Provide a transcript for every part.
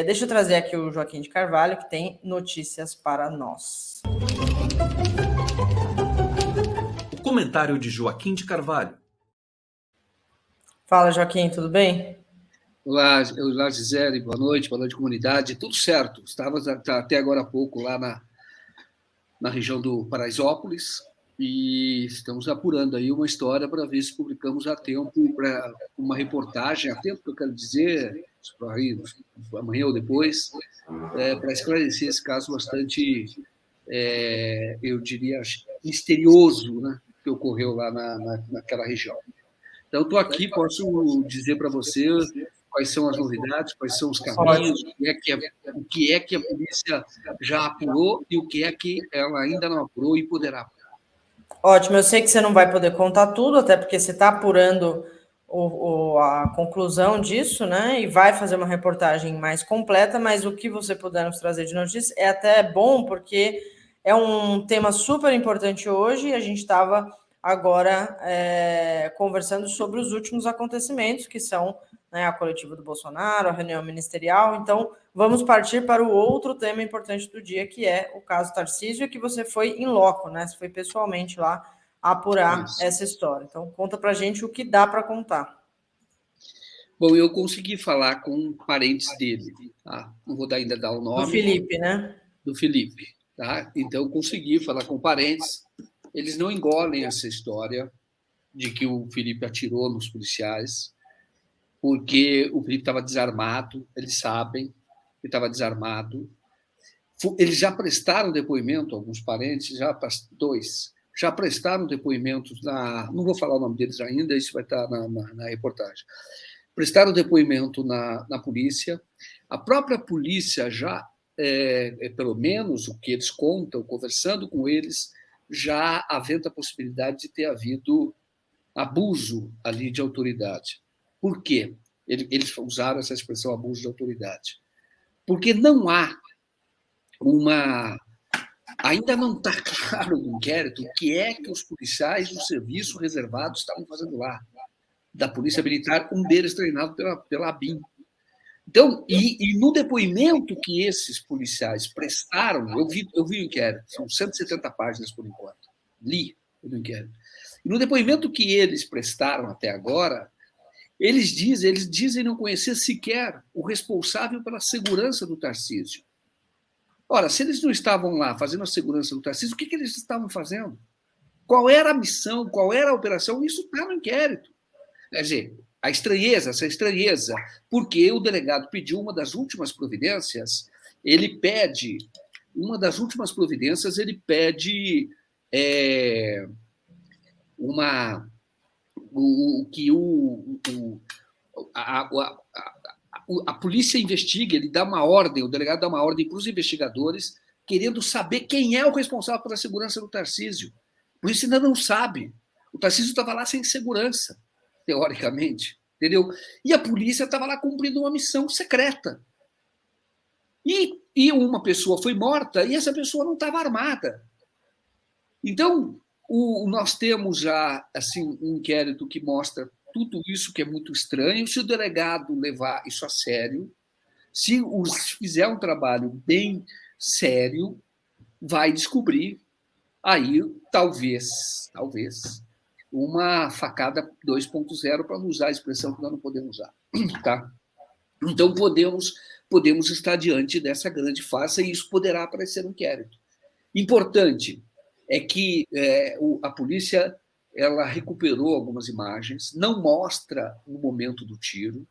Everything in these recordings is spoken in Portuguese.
Deixa eu trazer aqui o Joaquim de Carvalho, que tem notícias para nós. O comentário de Joaquim de Carvalho. Fala, Joaquim, tudo bem? Olá, Gisele, boa noite, comunidade. Tudo certo. Estava até agora há pouco lá na região do Paraisópolis e estamos apurando aí uma história para ver se publicamos a tempo para uma reportagem, a tempo que eu quero dizer, amanhã ou depois, para esclarecer esse caso bastante, eu diria, misterioso, né, que ocorreu lá naquela região. Então, estou aqui, posso dizer para você quais são as novidades, quais são os caminhos, o que é que a polícia já apurou e o que é que ela ainda não apurou e poderá apurar. Ótimo, eu sei que você não vai poder contar tudo, até porque você está apurando a conclusão disso, né? E vai fazer uma reportagem mais completa, mas o que você puder nos trazer de notícias é até bom, porque é um tema super importante hoje e a gente estava agora conversando sobre os últimos acontecimentos, que são, né, a coletiva do Bolsonaro, a reunião ministerial. Então, vamos partir para o outro tema importante do dia, que é o caso Tarcísio, que você foi in loco, né? Você foi pessoalmente lá apurar essa história. Então, conta para a gente o que dá para contar. Bom, eu consegui falar com parentes dele, tá? Não vou ainda dar o nome. Do Felipe, né? Do Felipe, tá? Então, consegui falar com parentes. Eles não engolem essa história de que o Felipe atirou nos policiais, porque o Felipe estava desarmado, eles sabem que estava desarmado. Eles já prestaram depoimento, alguns parentes, dois, já prestaram depoimentos não vou falar o nome deles ainda, isso vai estar na reportagem. Prestaram depoimento na polícia. A própria polícia já, pelo menos o que eles contam, conversando com eles, já aventa a possibilidade de ter havido abuso ali de autoridade. Por quê? Eles usaram essa expressão abuso de autoridade. Porque não há ainda não está claro no inquérito o que é que os policiais do serviço reservado estavam fazendo lá, da Polícia Militar, um deles treinado pela ABIN. Então, e no depoimento que esses policiais prestaram, eu vi o inquérito, são 170 páginas por enquanto, li o inquérito. E no depoimento que eles prestaram até agora, eles dizem não conhecer sequer o responsável pela segurança do Tarcísio. Ora, se eles não estavam lá fazendo a segurança do Tarcísio, o que eles estavam fazendo? Qual era a missão? Qual era a operação? Isso está no inquérito. Quer dizer, essa estranheza, porque o delegado pediu uma das últimas providências, ele pede a polícia investiga, ele dá uma ordem, o delegado dá uma ordem para os investigadores, querendo saber quem é o responsável pela segurança do Tarcísio. A polícia ainda não sabe. O Tarcísio estava lá sem segurança, teoricamente, entendeu? E a polícia estava lá cumprindo uma missão secreta. E uma pessoa foi morta e essa pessoa não estava armada. Então, nós temos já assim, um inquérito que mostra tudo isso que é muito estranho. Se o delegado levar isso a sério, se fizer um trabalho bem sério, vai descobrir aí, talvez, uma facada 2.0, para não usar a expressão que nós não podemos usar. Tá? Então, podemos estar diante dessa grande farsa e isso poderá aparecer no inquérito. Importante é que a polícia ela recuperou algumas imagens, não mostra o momento do tiro,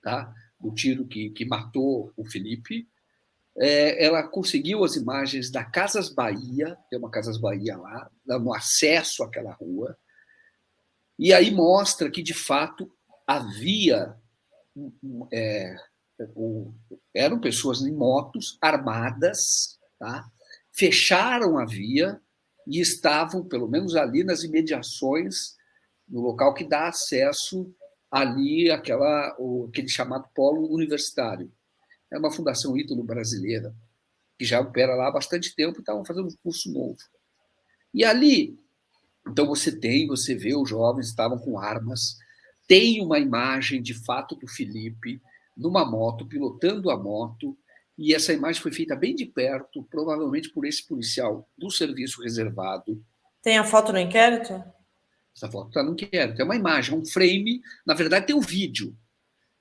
tá? Do tiro que matou o Felipe. Ela conseguiu as imagens da Casas Bahia, tem uma Casas Bahia lá, no acesso àquela rua, e aí mostra que, de fato, havia... eram pessoas em motos, armadas, tá? Fecharam a via e estavam, pelo menos ali nas imediações, no local que dá acesso ali aquele chamado polo universitário. É uma fundação ítalo-brasileira, que já opera lá há bastante tempo e estavam fazendo um curso novo. E ali, então você vê os jovens estavam com armas, tem uma imagem, de fato, do Felipe numa moto, pilotando a moto, e essa imagem foi feita bem de perto, provavelmente por esse policial do serviço reservado. Tem a foto no inquérito? Essa foto está no inquérito. É uma imagem, um frame. Na verdade, tem um vídeo.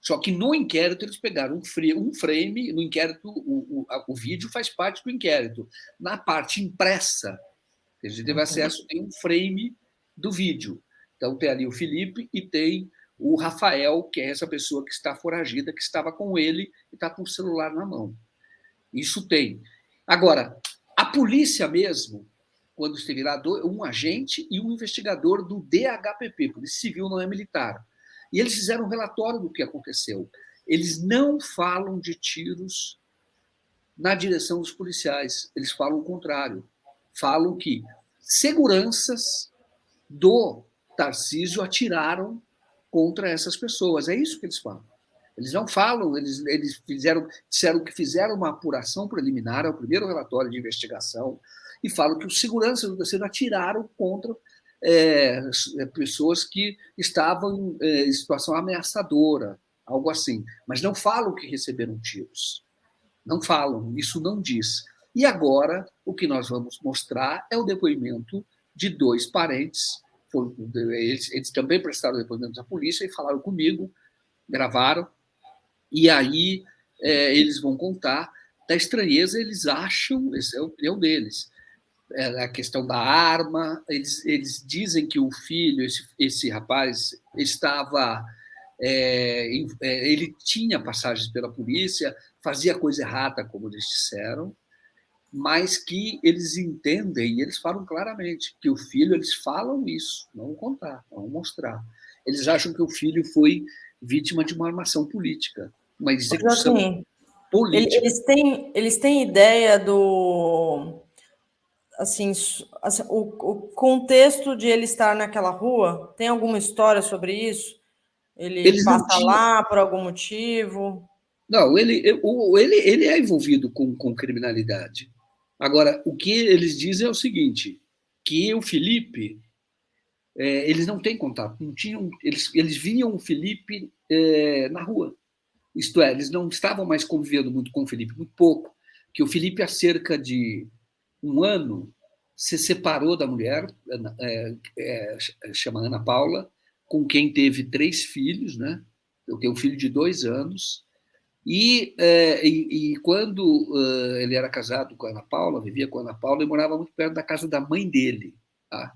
Só que no inquérito eles pegaram um frame, no inquérito o vídeo faz parte do inquérito. Na parte impressa, que a gente teve acesso, tem um frame do vídeo. Então tem ali o Felipe e tem o Rafael, que é essa pessoa que está foragida, que estava com ele e está com o celular na mão. Isso tem. Agora, a polícia mesmo, quando esteve lá, um agente e um investigador do DHPP, Polícia Civil, não é militar. E eles fizeram um relatório do que aconteceu. Eles não falam de tiros na direção dos policiais. Eles falam o contrário. Falam que seguranças do Tarcísio atiraram contra essas pessoas. É isso que eles falam. Eles não falam, eles disseram que fizeram uma apuração preliminar, é o primeiro relatório de investigação, e falam que os seguranças do Tarcísio atiraram contra pessoas que estavam em situação ameaçadora, algo assim. Mas não falam que receberam tiros. Não falam, isso não diz. E agora, o que nós vamos mostrar é o depoimento de 2 parentes. Eles também prestaram depoimento à polícia e falaram comigo, gravaram, e aí eles vão contar da estranheza, eles acham, esse é a opinião deles, a questão da arma, eles dizem que o filho, esse rapaz, estava... ele tinha passagens pela polícia, fazia coisa errada, como eles disseram, mas que eles entendem, e eles falam claramente, que o filho, eles falam isso, não vão contar, não vão mostrar. Eles acham que o filho foi vítima de uma armação política, uma execução política. Eles têm ideia do... Assim, o contexto de ele estar naquela rua? Tem alguma história sobre isso? Ele passa lá por algum motivo? Não, ele é envolvido com criminalidade. Agora, o que eles dizem é o seguinte, que o Felipe, eles não têm contato, não tinham, eles viam o Felipe na rua. Isto é, eles não estavam mais convivendo muito com o Felipe, muito pouco. Que o Felipe, há cerca de 1 ano, se separou da mulher, chama Ana Paula, com quem teve 3 filhos, né? Eu tenho um filho de 2 anos, e quando ele era casado com a Ana Paula, vivia com a Ana Paula, ele morava muito perto da casa da mãe dele. Tá?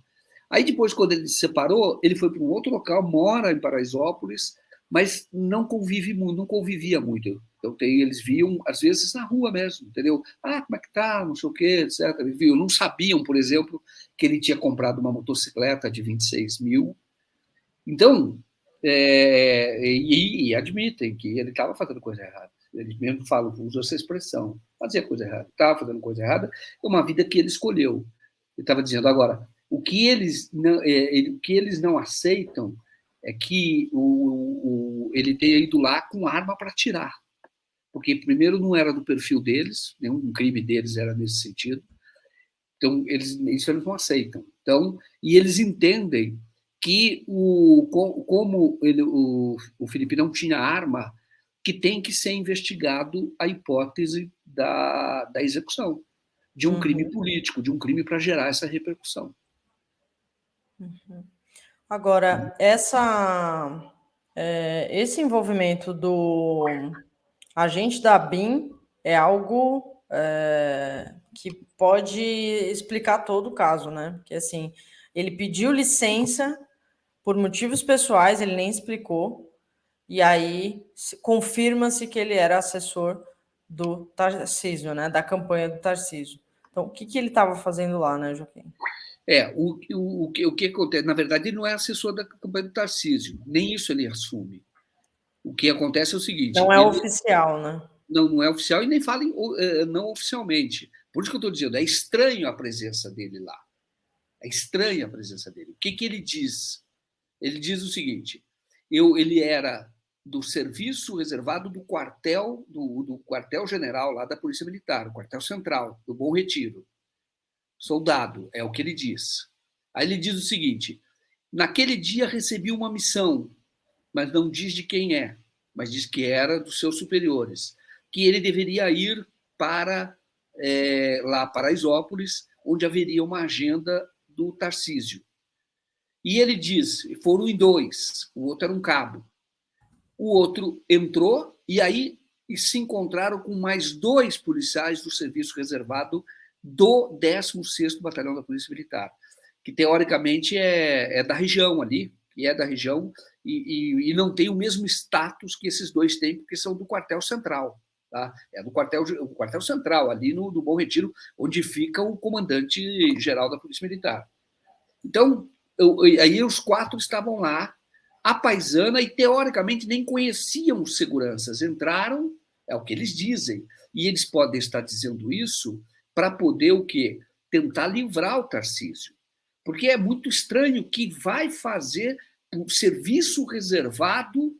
Aí depois, quando ele se separou, ele foi para um outro local, mora em Paraisópolis, mas não convivia muito. Então eles viam, às vezes, na rua mesmo, entendeu? Ah, como é que tá, não sei o quê, etc. Eles viam, não sabiam, por exemplo, que ele tinha comprado uma motocicleta de 26 mil. Então, e admitem que ele estava fazendo coisa errada. Eles mesmo falam, usam essa expressão, fazia coisa errada, estava fazendo coisa errada, é uma vida que ele escolheu. Ele estava dizendo, agora, o que eles não aceitam é que ele tenha ido lá com arma para atirar. Porque, primeiro, não era do perfil deles, nenhum crime deles era nesse sentido. Então, isso eles não aceitam. Então, e eles entendem que, como o Felipe não tinha arma, que tem que ser investigado a hipótese da execução, de um crime político, de um crime para gerar essa repercussão. Agora, esse envolvimento do agente da BIM é algo que pode explicar todo o caso, né? Porque, assim, ele pediu licença por motivos pessoais, ele nem explicou, e aí confirma-se que ele era assessor do Tarcísio, né? Da campanha do Tarcísio. Então, o que ele estava fazendo lá, né, Joaquim? O que acontece? Na verdade, ele não é assessor da campanha do Tarcísio, nem isso ele assume. O que acontece é o seguinte... Não é oficial, né? Não é oficial e nem fala não oficialmente. Por isso que eu estou dizendo, é estranho a presença dele lá. É estranha a presença dele. O que ele diz? Ele diz o seguinte, ele era do serviço reservado do quartel-general lá da Polícia Militar, o quartel central, do Bom Retiro. Soldado, é o que ele diz. Aí ele diz o seguinte, naquele dia recebi uma missão, mas não diz de quem é. mas diz que era dos seus superiores, que ele deveria ir para lá para Paraisópolis, onde haveria uma agenda do Tarcísio. E ele diz, foram em dois, o outro era um cabo. O outro entrou e aí se encontraram com mais 2 policiais do serviço reservado do 16º Batalhão da Polícia Militar, que teoricamente é da região ali, e é da região e não tem o mesmo status que esses 2 têm, porque são do quartel central. Tá? É do o quartel central, ali no Bom Retiro, onde fica o comandante-geral da Polícia Militar. Então, aí os 4 estavam lá, à paisana, e teoricamente nem conheciam os seguranças. Entraram, é o que eles dizem, e eles podem estar dizendo isso para poder o quê? Tentar livrar o Tarcísio. Porque é muito estranho que vai fazer um serviço reservado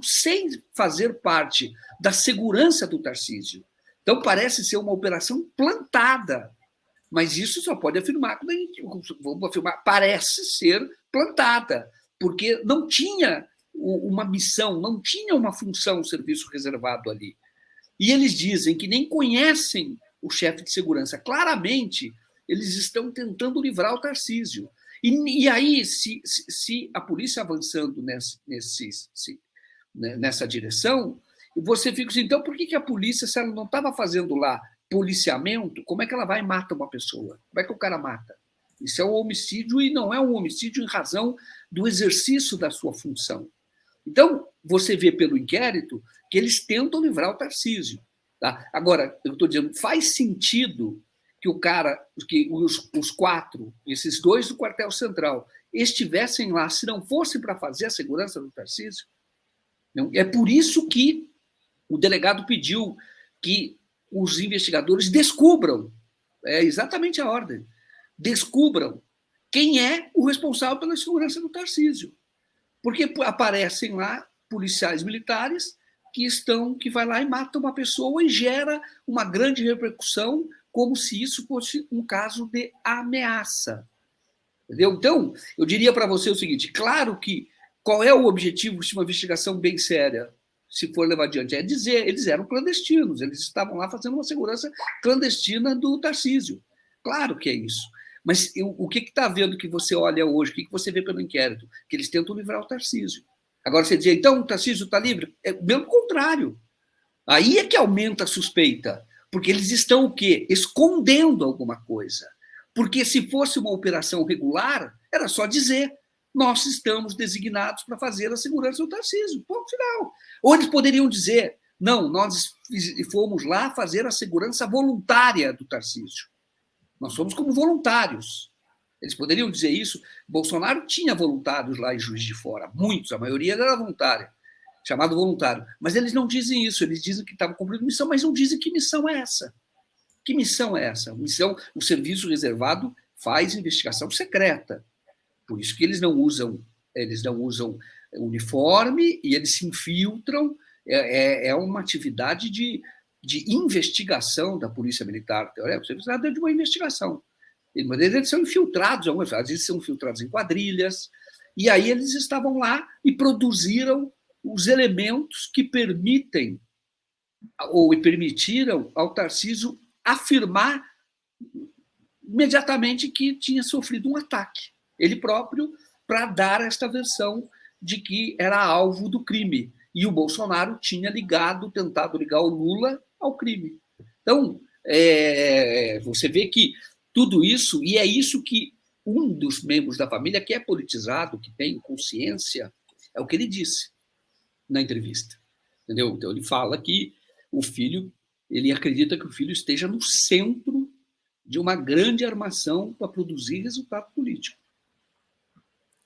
sem fazer parte da segurança do Tarcísio. Então, parece ser uma operação plantada. Mas isso só pode afirmar quando a gente. Vamos afirmar, parece ser plantada, porque não tinha uma missão, não tinha uma função o serviço reservado ali. E eles dizem que nem conhecem o chefe de segurança. Claramente, eles estão tentando livrar o Tarcísio. E aí, se a polícia avançando nessa direção, você fica assim, então por que a polícia, se ela não estava fazendo lá policiamento, como é que ela vai e mata uma pessoa? Como é que o cara mata? Isso é um homicídio e não é um homicídio em razão do exercício da sua função. Então, você vê pelo inquérito que eles tentam livrar o Tarcísio. Tá? Agora, eu estou dizendo, faz sentido que os 4, esses 2 do quartel central, estivessem lá, se não fosse para fazer a segurança do Tarcísio? Não? É por isso que o delegado pediu que os investigadores descubram, é exatamente a ordem, descubram quem é o responsável pela segurança do Tarcísio. Porque aparecem lá policiais militares que vai lá e mata uma pessoa e gera uma grande repercussão, como se isso fosse um caso de ameaça. Entendeu? Então, eu diria para você o seguinte, claro que qual é o objetivo de uma investigação bem séria, se for levar adiante? É dizer, eles eram clandestinos, eles estavam lá fazendo uma segurança clandestina do Tarcísio. Claro que é isso. Mas o que está vendo que você olha hoje, o que você vê pelo inquérito? Que eles tentam livrar o Tarcísio. Agora você diz, então o Tarcísio está livre? É pelo contrário. Aí é que aumenta a suspeita, porque eles estão o quê? Escondendo alguma coisa. Porque se fosse uma operação regular, era só dizer, nós estamos designados para fazer a segurança do Tarcísio. Ponto final. Ou eles poderiam dizer, não, nós fomos lá fazer a segurança voluntária do Tarcísio. Nós somos como voluntários. Eles poderiam dizer isso. Bolsonaro tinha voluntários lá em Juiz de Fora, muitos, a maioria era voluntária, chamado voluntário. Mas eles não dizem isso, eles dizem que estavam cumprindo missão, mas não dizem que missão é essa. Que missão é essa? O serviço reservado faz investigação secreta. Por isso que eles não usam uniforme e eles se infiltram. É uma atividade de investigação da Polícia Militar. O serviço é de uma investigação. Mas eles são infiltrados, às vezes são infiltrados em quadrilhas. E aí eles estavam lá e produziram os elementos que permitiram ao Tarcísio afirmar imediatamente que tinha sofrido um ataque. Ele próprio, para dar esta versão de que era alvo do crime. E o Bolsonaro tinha tentado ligar o Lula ao crime. Então, você vê que tudo isso, e é isso que um dos membros da família, que é politizado, que tem consciência, é o que ele disse na entrevista. Entendeu? Então, ele fala que o filho, ele acredita que o filho esteja no centro de uma grande armação para produzir resultado político.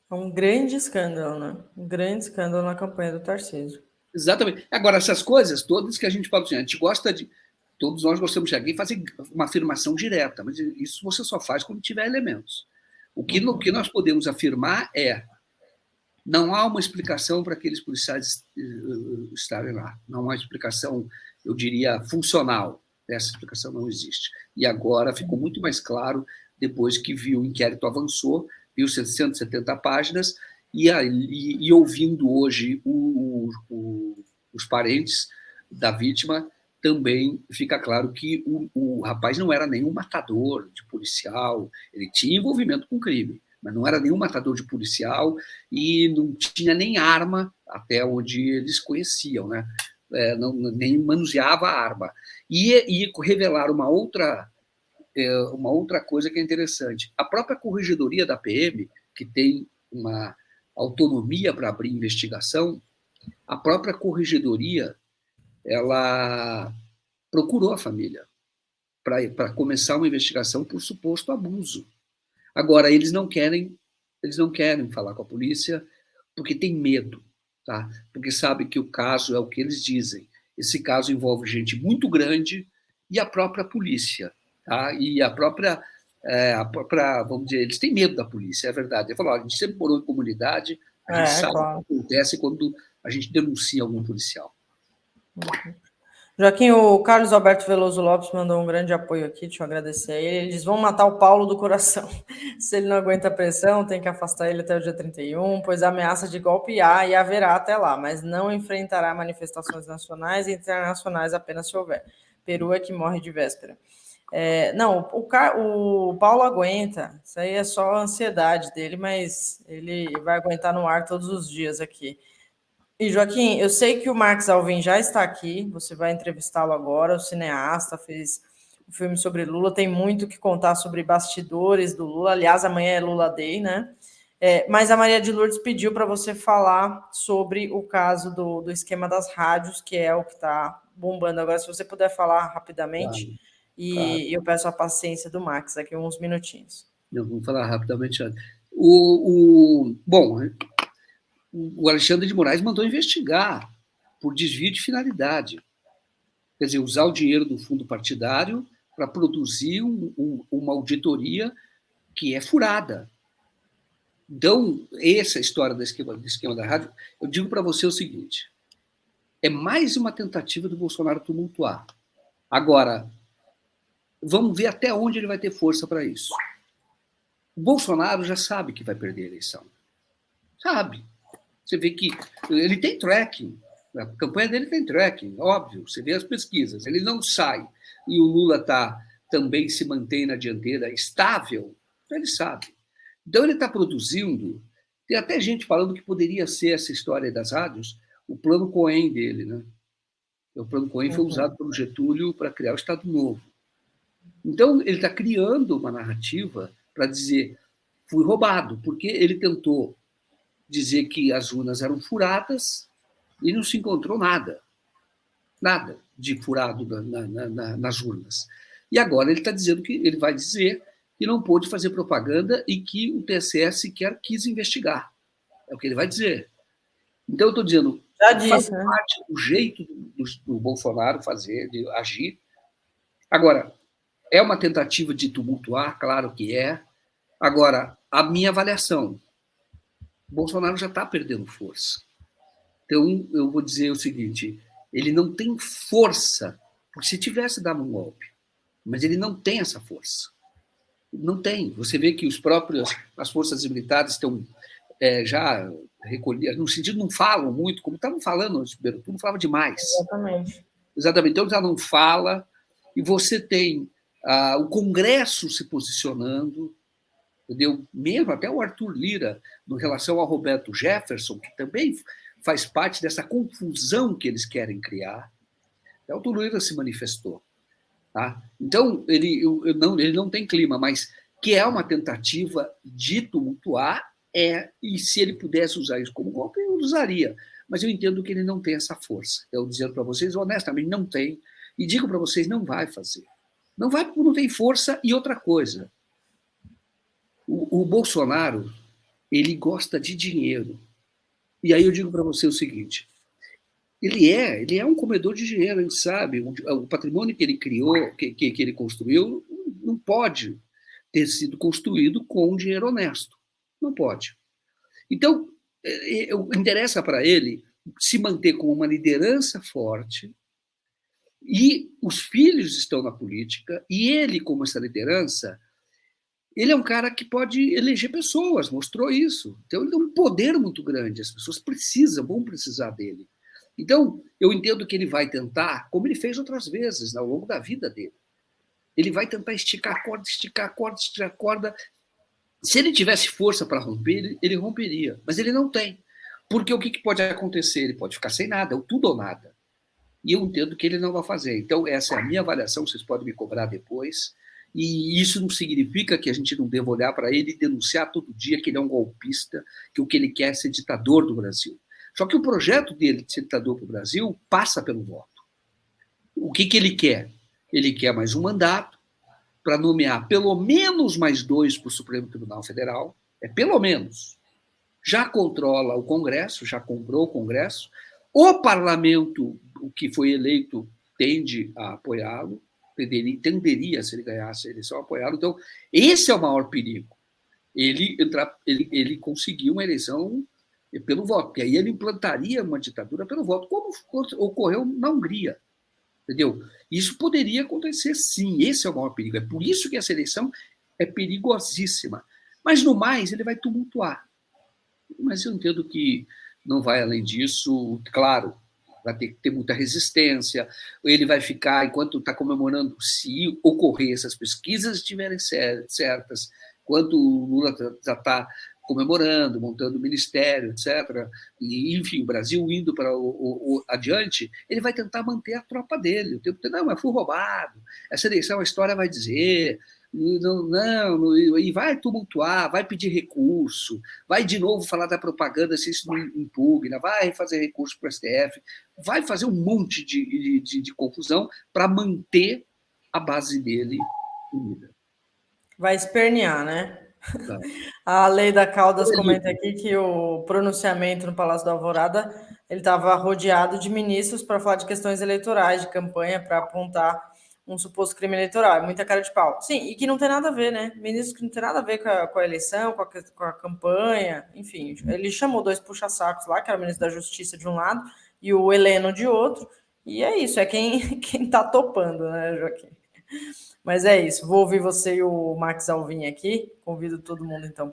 É um grande escândalo, né? Um grande escândalo na campanha do Tarcísio. Exatamente. Agora, essas coisas todas que a gente fala assim, a gente gosta de... Todos nós gostamos de alguém fazer uma afirmação direta, mas isso você só faz quando tiver elementos. O que nós podemos afirmar não há uma explicação para aqueles policiais estarem lá. Não há uma explicação, eu diria, funcional. Essa explicação não existe. E agora ficou muito mais claro, depois que o inquérito avançou, viu 170 páginas, e ouvindo hoje os parentes da vítima, também fica claro que o rapaz não era nenhum matador de policial, ele tinha envolvimento com crime, mas não era nenhum matador de policial e não tinha nem arma, até onde eles conheciam, né? Nem manuseava a arma. E revelar uma outra coisa que é interessante. A própria corregedoria da PM, que tem uma autonomia para abrir investigação, a própria corregedoria ela procurou a família para começar uma investigação por suposto abuso. Agora, eles não querem falar com a polícia porque tem medo, tá? Porque sabe que o caso é o que eles dizem. Esse caso envolve gente muito grande e a própria polícia, tá? E a própria, vamos dizer, eles têm medo da polícia, é verdade. Ele falou, a gente sempre morou em comunidade, a gente sabe o que acontece quando a gente denuncia algum policial. Joaquim, o Carlos Alberto Veloso Lopes mandou um grande apoio aqui, deixa eu agradecer a ele. Eles vão matar o Paulo do coração. Se ele não aguenta a pressão, tem que afastar ele até o dia 31, pois a ameaça de golpe há e haverá até lá, mas não enfrentará manifestações nacionais e internacionais apenas se houver. Peru é que morre de véspera. Não, o Paulo aguenta, isso aí é só a ansiedade dele, mas ele vai aguentar no ar todos os dias aqui. E, Joaquim, eu sei que o Marcos Alvim já está aqui, você vai entrevistá-lo agora, o cineasta, fez um filme sobre Lula, tem muito que contar sobre bastidores do Lula, aliás, amanhã é Lula Day, né? Mas a Maria de Lourdes pediu para você falar sobre o caso do esquema das rádios, que é o que está bombando agora, se você puder falar rapidamente, claro. E eu peço a paciência do Max aqui, uns minutinhos. Não, vamos falar rapidamente. Bom, o Alexandre de Moraes mandou investigar por desvio de finalidade. Quer dizer, usar o dinheiro do fundo partidário para produzir uma auditoria que é furada. Então, essa história do esquema da rádio, eu digo para você o seguinte, é mais uma tentativa do Bolsonaro tumultuar. Agora, vamos ver até onde ele vai ter força para isso. O Bolsonaro já sabe que vai perder a eleição. Sabe. Você vê que ele tem tracking, a campanha dele tem tracking, óbvio, você vê as pesquisas, ele não sai e o Lula também se mantém na dianteira estável, ele sabe. Então ele está produzindo, tem até gente falando que poderia ser essa história das rádios, o plano Cohen dele, né? O plano Cohen foi usado pelo Getúlio para criar o Estado Novo. Então ele está criando uma narrativa para dizer, fui roubado, porque ele tentou dizer que as urnas eram furadas e não se encontrou nada de furado nas urnas. E agora ele está dizendo que ele vai dizer que não pôde fazer propaganda e que o TSE sequer quis investigar. É o que ele vai dizer. Então eu estou dizendo, já disse, faz parte do jeito do Bolsonaro fazer, de agir. Agora, é uma tentativa de tumultuar, claro que é. Agora, a minha avaliação, Bolsonaro já está perdendo força. Então, eu vou dizer o seguinte, ele não tem força, porque se tivesse dado um golpe, mas ele não tem essa força. Não tem. Você vê que as forças militares estão já recolhidas, no sentido não falam muito, como estavam falando antes do primeiro turno, falava demais. Exatamente. Então, já não fala, e você tem o Congresso se posicionando, entendeu? Mesmo até o Arthur Lira, em relação ao Roberto Jefferson, que também faz parte dessa confusão que eles querem criar. Até o Arthur Lira se manifestou. Tá? Então, ele não tem clima, mas que é uma tentativa de tumultuar, e se ele pudesse usar isso como golpe, eu usaria. Mas eu entendo que ele não tem essa força. Eu dizendo para vocês, honestamente, não tem. E digo para vocês, não vai fazer. Não vai porque não tem força. E outra coisa, o Bolsonaro, ele gosta de dinheiro. E aí eu digo para você o seguinte, ele é um comedor de dinheiro, ele sabe, o patrimônio que ele criou, que ele construiu, não pode ter sido construído com dinheiro honesto. Não pode. Então, interessa para ele se manter com uma liderança forte, e os filhos estão na política, e ele, como essa liderança, ele é um cara que pode eleger pessoas, mostrou isso. Então, ele tem um poder muito grande, as pessoas vão precisar dele. Então, eu entendo que ele vai tentar, como ele fez outras vezes ao longo da vida dele, ele vai tentar esticar a corda, esticar a corda, esticar a corda. Se ele tivesse força para romper, ele romperia, mas ele não tem. Porque o que pode acontecer? Ele pode ficar sem nada, ou tudo ou nada. E eu entendo que ele não vai fazer. Então, essa é a minha avaliação, vocês podem me cobrar depois. E isso não significa que a gente não deva olhar para ele e denunciar todo dia que ele é um golpista, que o que ele quer é ser ditador do Brasil. Só que o projeto dele de ser ditador para o Brasil passa pelo voto. O que ele quer? Ele quer mais um mandato para nomear pelo menos mais 2 para o Supremo Tribunal Federal, pelo menos. Já controla o Congresso, já comprou o Congresso, o parlamento, o que foi eleito, tende a apoiá-lo, tenderia, se ele ganhasse a eleição, a apoiá-lo. Então, esse é o maior perigo. Ele conseguiu uma eleição pelo voto, porque aí ele implantaria uma ditadura pelo voto, como ocorreu na Hungria. Entendeu? Isso poderia acontecer, sim. Esse é o maior perigo. É por isso que essa eleição é perigosíssima. Mas, no mais, ele vai tumultuar. Mas eu entendo que não vai além disso. Claro, vai ter que ter muita resistência. Ele vai ficar, enquanto está comemorando, se ocorrer essas pesquisas estiverem certas, enquanto o Lula já está comemorando, montando o ministério, etc., e, enfim, o Brasil indo para adiante, ele vai tentar manter a tropa dele. O tempo todo, não, mas fui roubado, essa eleição a história vai dizer, e vai tumultuar, vai pedir recurso, vai de novo falar da propaganda se isso não impugna, vai fazer recurso para o STF, vai fazer um monte de confusão para manter a base dele unida. Vai espernear, né? Tá. A Leida Caldas comenta aqui que o pronunciamento no Palácio da Alvorada, ele estava rodeado de ministros para falar de questões eleitorais, de campanha, para apontar um suposto crime eleitoral. É muita cara de pau. Sim, e que não tem nada a ver, né? Ministros que não tem nada a ver com a eleição, com a campanha, enfim. Ele chamou 2 puxa-sacos lá, que era o ministro da Justiça de um lado e o Heleno de outro, e é isso, é quem tá topando, né, Joaquim? Mas é isso, vou ouvir você e o Max Alvim aqui. Convido todo mundo, então,